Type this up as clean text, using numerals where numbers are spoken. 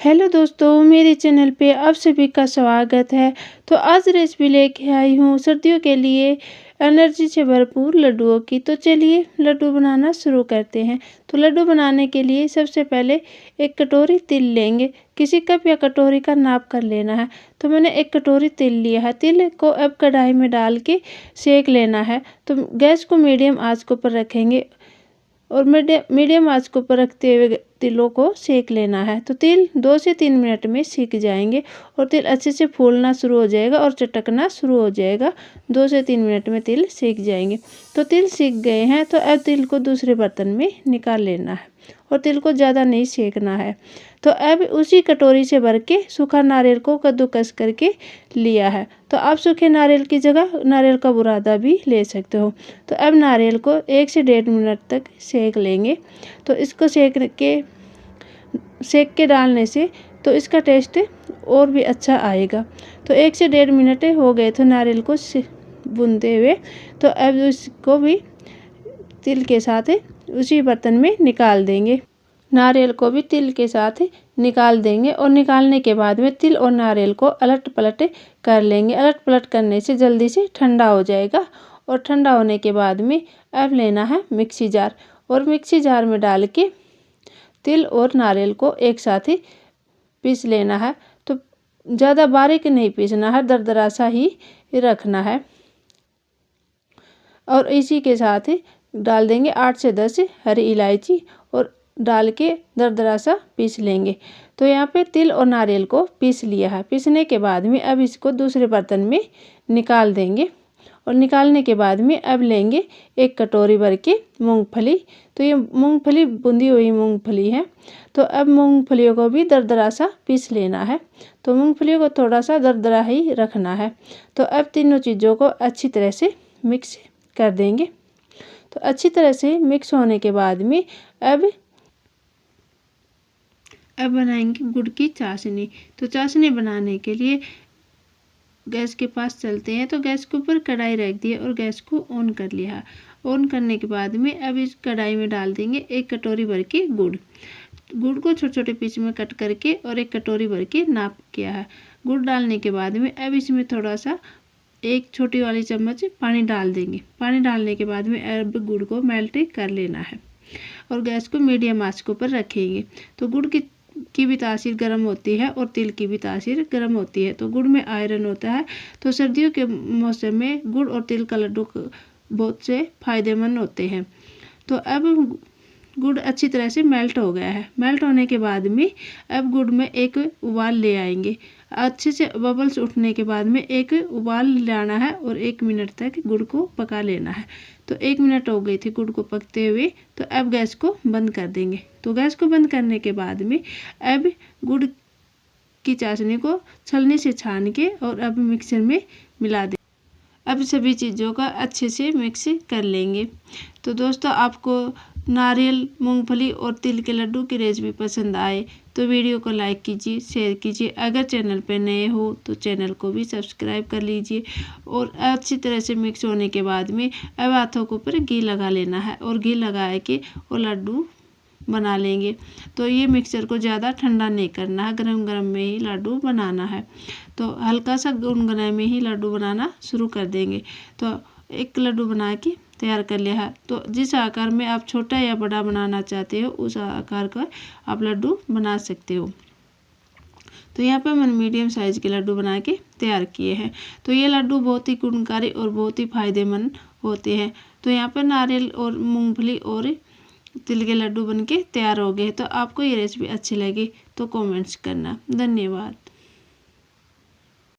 Hello दोस्तों, मेरे channel पे आप सभी का स्वागत है। तो आज रेसिपी लेके आई हूँ सर्दियों के लिए एनर्जी से भरपूर लड्डुओं की। तो चलिए लड्डू बनाना शुरू करते हैं। तो लड्डू बनाने के लिए सबसे पहले एक कटोरी तिल लेंगे। किसी कप या कटोरी का नाप कर लेना है। तो मैंने एक कटोरी तिल लिया है। तिल को अब कढ़ाई में डाल के सेक लेना है। तो गैस को मीडियम आंच के ऊपर रखेंगे और मीडियम आंच के ऊपर रखते हुए तिलों को सेक लेना है। तो तिल 2 से 3 मिनट में सीख जाएंगे और तिल अच्छे से फूलना शुरू हो जाएगा और चटकना शुरू हो जाएगा। 2 से 3 मिनट में तिल सीख जाएंगे। तो तिल सीख गए हैं तो अब तिल को दूसरे बर्तन में निकाल लेना है और तिल को ज़्यादा नहीं सेकना है। तो अब उसी कटोरी से भर के सूखा नारियल को कद्दूकस करके लिया है। तो आप सूखे नारियल की जगह नारियल का बुरादा भी ले सकते हो। तो अब नारियल को 1 से 1.5 मिनट तक सेक लेंगे। तो इसको सेक के डालने से तो इसका टेस्ट और भी अच्छा आएगा। तो 1 से 1.5 मिनट हो गए तो नारियल को भूनते हुए। तो अब इसको भी तिल के साथ उसी बर्तन में निकाल देंगे। नारियल को भी तिल के साथ निकाल देंगे और निकालने के बाद में तिल और नारियल को अलट पलट कर लेंगे। अलट पलट करने से जल्दी से ठंडा हो जाएगा। और ठंडा होने के बाद में अब लेना है मिक्सी जार और मिक्सी जार में डाल के तिल और नारियल को एक साथ ही पीस लेना है। तो ज़्यादा बारीक नहीं पीसना है, दरदरा सा ही रखना है। और इसी के साथ ही डाल देंगे 8 से 10 हरी इलायची और डाल के दरदरा सा पीस लेंगे। तो यहाँ पे तिल और नारियल को पीस लिया है। पीसने के बाद में अब इसको दूसरे बर्तन में निकाल देंगे और निकालने के बाद में अब लेंगे एक कटोरी भर के मूंगफली। तो ये मूंगफली बुंदी हुई मूंगफली है। तो अब मूंगफलियों को भी दरदरा सा पीस लेना है। तो मूंगफलियों को थोड़ा सा दरदरा ही रखना है। तो अब तीनों चीज़ों को अच्छी तरह से मिक्स कर देंगे। तो अच्छी तरह से मिक्स होने के बाद में अब बनाएंगे गुड़ की चाशनी। तो चाशनी बनाने के लिए गैस के पास चलते हैं। तो गैस के ऊपर कढ़ाई रख दी और गैस को ऑन कर लिया। ऑन करने के बाद में अब इस कढ़ाई में डाल देंगे 1 कटोरी भर के गुड़। गुड़ को छोटे छोटे पीस में कट करके और 1 कटोरी भर के नाप किया है। गुड़ डालने के बाद में अब इसमें थोड़ा सा 1 छोटी वाली चम्मच पानी डाल देंगे। पानी डालने के बाद में अब गुड़ को मेल्ट कर लेना है और गैस को मीडियम आंच के ऊपर रखेंगे। तो गुड़ की भी तासीर गर्म होती है और तिल की भी तासीर गर्म होती है। तो गुड़ में आयरन होता है। तो सर्दियों के मौसम में गुड़ और तिल का लड्डू बहुत से फायदेमंद होते हैं। तो अब गुड़ अच्छी तरह से मेल्ट हो गया है। मेल्ट होने के बाद में अब गुड़ में एक उबाल ले आएंगे। अच्छे से बबल्स उठने के बाद में एक उबाल लाना है और 1 मिनट तक गुड़ को पका लेना है। तो 1 मिनट हो गई थी गुड़ को पकते हुए। तो अब गैस को बंद कर देंगे। तो गैस को बंद करने के बाद में अब गुड़ की चाशनी को छलनी से छान के और अब मिक्सर में मिला दें। अब सभी चीज़ों का अच्छे से मिक्स कर लेंगे। तो दोस्तों, आपको नारियल, मूंगफली और तिल के लड्डू की रेसिपी पसंद आए तो वीडियो को लाइक कीजिए, शेयर कीजिए। अगर चैनल पर नए हो तो चैनल को भी सब्सक्राइब कर लीजिए। और अच्छी तरह से मिक्स होने के बाद में अब हाथों के ऊपर घी लगा लेना है और घी लगा के और लड्डू बना लेंगे। तो ये मिक्सचर को ज़्यादा ठंडा नहीं करना है, गरम गरम में ही लड्डू बनाना है। तो हल्का सा गुनगुने में ही लड्डू बनाना शुरू कर देंगे। तो एक लड्डू बना के तैयार कर लिया है। तो जिस आकार में आप छोटा या बड़ा बनाना चाहते हो उस आकार का आप लड्डू बना सकते हो। तो यहाँ पे मैंने मीडियम साइज के लड्डू बना के तैयार किए हैं। तो ये लड्डू बहुत ही गुणकारी और बहुत ही फायदेमंद होते हैं। तो यहाँ पर नारियल और मूंगफली और तिल के लड्डू बनके तैयार हो गए। तो आपको ये रेसिपी अच्छी लगी तो कमेंट्स करना। धन्यवाद।